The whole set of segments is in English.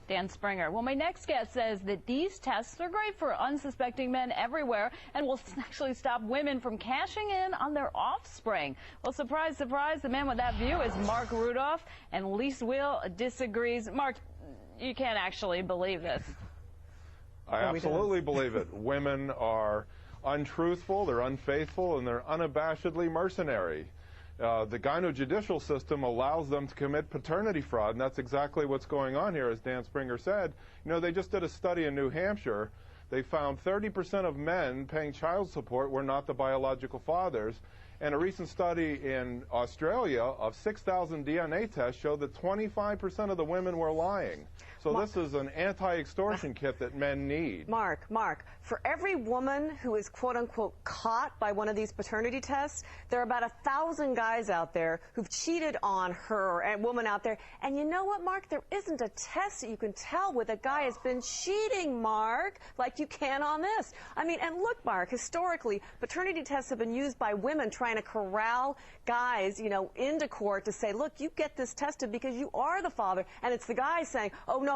Dan Springer. Well, my next guest says that these tests are great for unsuspecting men everywhere and will actually stop women from cashing in on their offspring. Well, surprise, surprise, the man with that view is Marc Rudov, and Lise Will disagrees. Marc, you can't actually believe this. I absolutely believe it. Women are untruthful, they're unfaithful, and they're unabashedly mercenary. The gynojudicial system allows them to commit paternity fraud, and that's exactly what's going on here, as Dan Springer said. You know, they just did a study in New Hampshire. They found 30% of men paying child support were not the biological fathers. And a recent study in Australia of 6,000 DNA tests showed that 25% of the women were lying. So this is an anti-extortion kit that men need. Marc, for every woman who is quote-unquote caught by one of these paternity tests, there are about 1,000 guys out there who've cheated on her, and woman out there. And you know what, Marc? There isn't a test that you can tell whether a guy has been cheating, Marc, like you can on this. I mean, and look, Marc, historically, paternity tests have been used by women trying to corral guys, you know, into court to say, look, you get this tested because you are the father. And it's the guy saying, oh, no,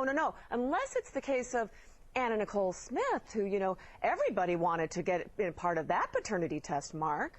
unless it's the case of Anna Nicole Smith, who, you know, everybody wanted to get in part of that paternity test, Marc.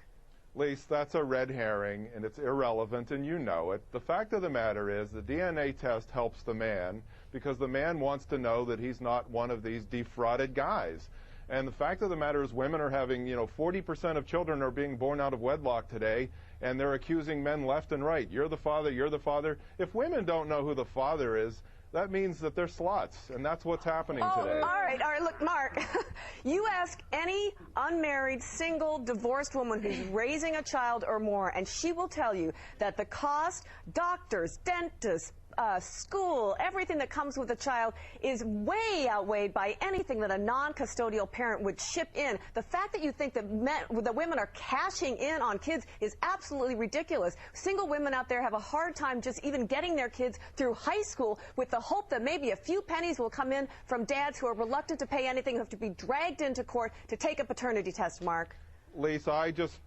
Lise, that's a red herring, and it's irrelevant, and you know it. The fact of the matter is the DNA test helps the man because the man wants to know that he's not one of these defrauded guys. And the fact of the matter is women are having, you know, 40% of children are being born out of wedlock today, and they're accusing men left and right. You're the father, you're the father. If women don't know who the father is, that means that they're sluts, and that's what's happening today. All right, look, Marc, you ask any unmarried, single, divorced woman who's raising a child or more, and she will tell you that the cost, doctors, dentists, school, everything that comes with a child is way outweighed by anything that a non-custodial parent would chip in. The fact that you think that women are cashing in on kids is absolutely ridiculous. Single women out there have a hard time just even getting their kids through high school with the hope that maybe a few pennies will come in from dads who are reluctant to pay anything, who have to be dragged into court to take a paternity test, Marc. Lisa, I just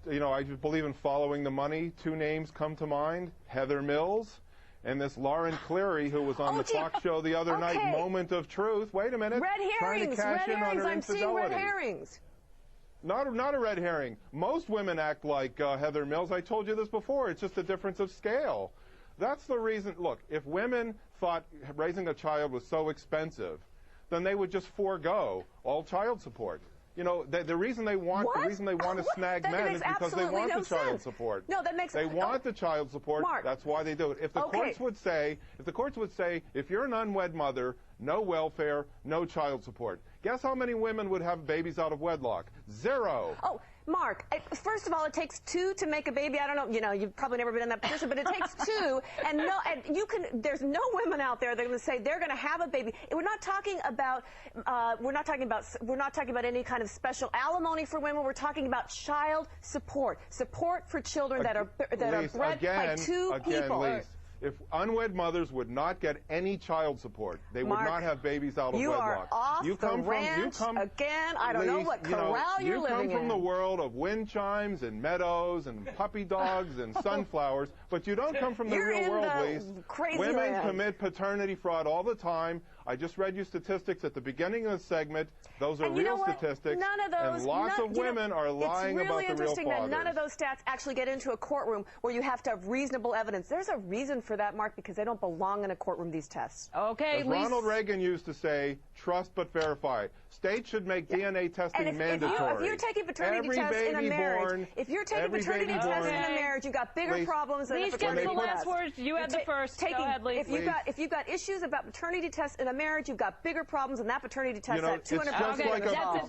believe in following the money. Two names come to mind, Heather Mills and this Lauren Cleary, who was on the talk show the other night, Moment of Truth. Wait a minute. Red herrings, I'm seeing red herrings. Not a red herring. Most women act like Heather Mills. I told you this before. It's just a difference of scale. That's the reason. Look, if women thought raising a child was so expensive, then they would just forego all child support. You know, the reason they want to snag men is because they want the child support. No, that makes they want the child support. Marc. That's why they do it. If the courts would say, if you're an unwed mother, no welfare, no child support. Guess how many women would have babies out of wedlock? Zero. Oh, Marc, first of all, it takes two to make a baby. I don't know, you know, you've probably never been in that position, but it takes two, and there's no women out there that are going to say they're going to have a baby. We're not talking about any kind of special alimony for women. We're talking about child support for children that are bred by two people. Lise, if unwed mothers would not get any child support, they would not have babies out of wedlock. You are off the ranch again. I don't know what corral you're living in. You come from the world of wind chimes and meadows and puppy dogs and sunflowers, but you don't come from the real world, Lise. Women commit paternity fraud all the time. I just read you statistics at the beginning of the segment. Those are real statistics. None of those. And lots of women are lying about the real fathers. It's really interesting that none of those stats actually get into a courtroom where you have to have reasonable evidence. There's a reason for that, Marc, because they don't belong in a courtroom, these tests. Okay, as Ronald Reagan used to say, trust but verify. States should make DNA testing mandatory. If you're taking paternity tests in a marriage, you've got bigger problems than a paternity test. Lise, get the last words. You had the first. Go ahead, Lise. If you've got issues about paternity tests in a marriage, you've got bigger problems than that paternity test. You know, it's just like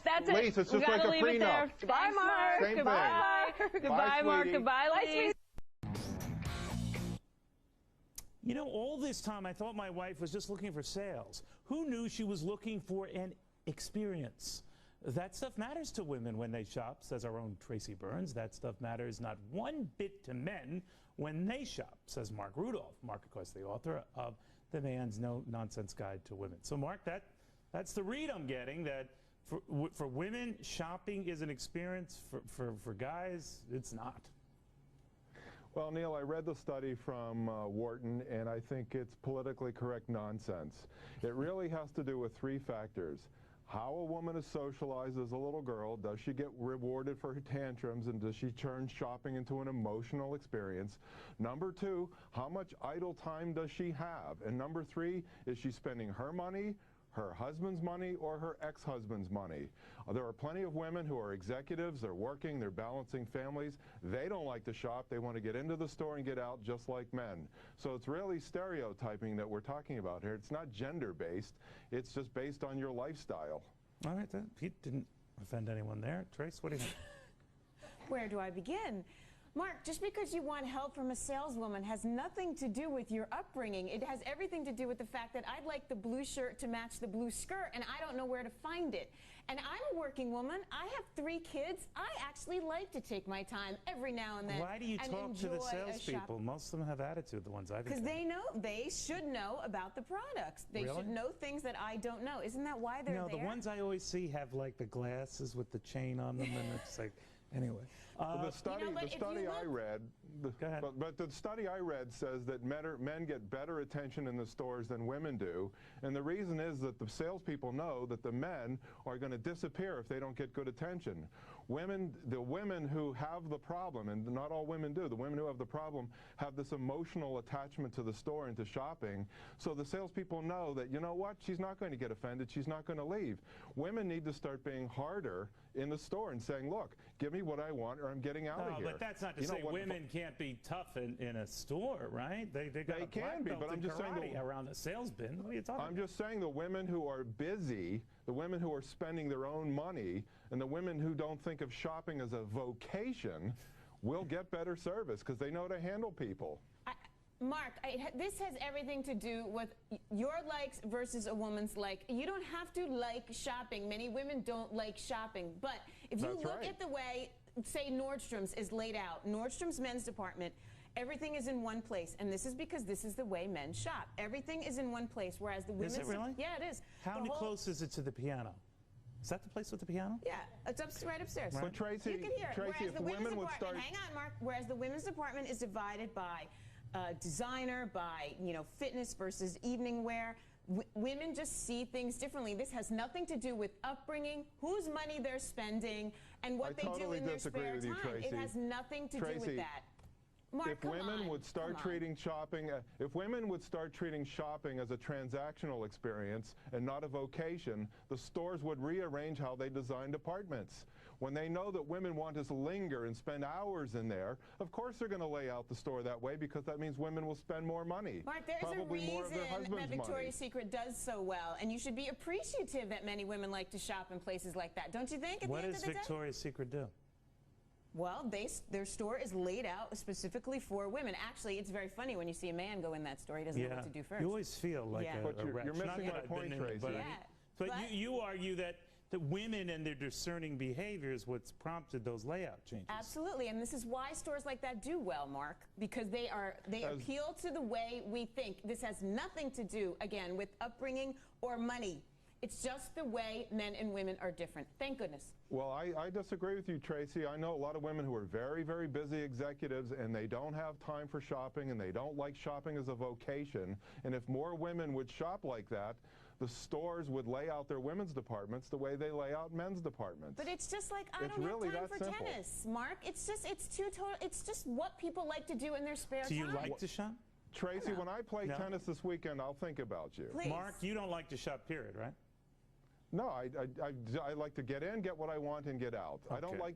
that's it. Lise, it's just like a prenup. Goodbye, Marc. Same Goodbye. thing. Goodbye, Marc. Goodbye, Lise. You know, all this time I thought my wife was just looking for sales. Who knew she was looking for an experience? That stuff matters to women when they shop, says our own Tracy Burns. That stuff matters not one bit to men when they shop, says Marc Rudov. Marc, of course, the author of The Man's No-Nonsense Guide to Women. So, Marc, that's the read I'm getting, that for women, shopping is an experience. For guys, it's not. Well, Neil, I read the study from Wharton, and I think it's politically correct nonsense. It really has to do with three factors. How a woman is socialized as a little girl, does she get rewarded for her tantrums, and does she turn shopping into an emotional experience? Number two, how much idle time does she have? And number three, is she spending her money, her husband's money, or her ex-husband's money? There are plenty of women who are executives, they're working, they're balancing families. They don't like to shop, they want to get into the store and get out just like men. So it's really stereotyping that we're talking about here. It's not gender-based, it's just based on your lifestyle. All right, Pete didn't offend anyone there. Trace, what do you think? Where do I begin? Mark, just because you want help from a saleswoman has nothing to do with your upbringing. It has everything to do with the fact that I'd like the blue shirt to match the blue skirt, and I don't know where to find it. And I'm a working woman. I have 3 kids. I actually like to take my time every now and then. Why do you talk to the salespeople? Most of them have attitude, the ones I've Because they should know about the products. They should know things that I don't know. Isn't that why they're there? No, the ones I always see have like the glasses with the chain on them, and it's like, anyway. The study I read, but the study I read says that men get better attention in the stores than women do, and the reason is that the salespeople know that the men are going to disappear if they don't get good attention. The women who have the problem, and not all women do, the women who have the problem have this emotional attachment to the store and to shopping, so the salespeople know that, you know what, she's not going to get offended, she's not going to leave. Women need to start being harder in the store and saying, look, give me what I want or I'm getting out of here. But that's not to say women can't be tough in a store, right? They can be, but I'm just saying around the sales bin. What are you talking about? I'm just saying the women who are busy, the women who are spending their own money, and the women who don't think of shopping as a vocation will get better service because they know how to handle people. Mark, this has everything to do with your likes versus a woman's like. You don't have to like shopping. Many women don't like shopping. But if you look at the way, say, Nordstrom's is laid out, Nordstrom's men's department, everything is in one place. And this is because this is the way men shop. Everything is in one place, whereas the women's... Is it really? Yeah, it is. How close is it to the piano? Is that the place with the piano? Yeah, it's right upstairs. Right. But Tracy, you can hear it. Tracy, if women would start... Hang on, Mark. Whereas the women's department is divided by designer, by fitness versus evening wear. Women just see things differently. This has nothing to do with upbringing, whose money they're spending, and what they do in their spare time. It has nothing to do with that. Mark, if women would start treating shopping, if women would start treating shopping as a transactional experience and not a vocation, the stores would rearrange how they design departments. When they know that women want to linger and spend hours in there, of course they're going to lay out the store that way because that means women will spend more money. Mark, there's a reason that Victoria's Secret does so well, and you should be appreciative that many women like to shop in places like that. Don't you think? What does Victoria's Secret do? Well, their store is laid out specifically for women. Actually, it's very funny when you see a man go in that store. He doesn't know what to do first. You always feel like a wretch. You're missing my point, Tracy. But you argue that the women and their discerning behavior is what's prompted those layout changes. Absolutely, and this is why stores like that do well, Mark, because they appeal to the way we think. This has nothing to do, again, with upbringing or money. It's just the way men and women are different. Thank goodness. Well, I disagree with you, Tracy. I know a lot of women who are very, very busy executives, and they don't have time for shopping, and they don't like shopping as a vocation. And if more women would shop like that, the stores would lay out their women's departments the way they lay out men's departments. But it's just like, I don't have time for tennis, Mark. It's just what people like to do in their spare time. Do you like to shop? Tracy, when I play tennis this weekend, I'll think about you. Please. Mark, you don't like to shop, period, right? No, I like to get in, get what I want, and get out. Okay.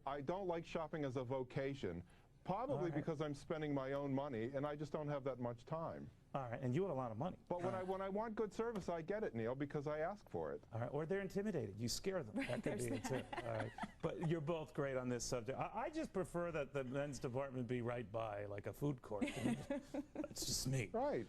I don't like shopping as a vocation, probably because I'm spending my own money, and I just don't have that much time. All right, and you have a lot of money. But when I want good service, I get it, Neil, because I ask for it. All right, or they're intimidated. You scare them. Right, that could be it too. All right. But you're both great on this subject. I just prefer that the men's department be right by, like a food court. That's just me. Right.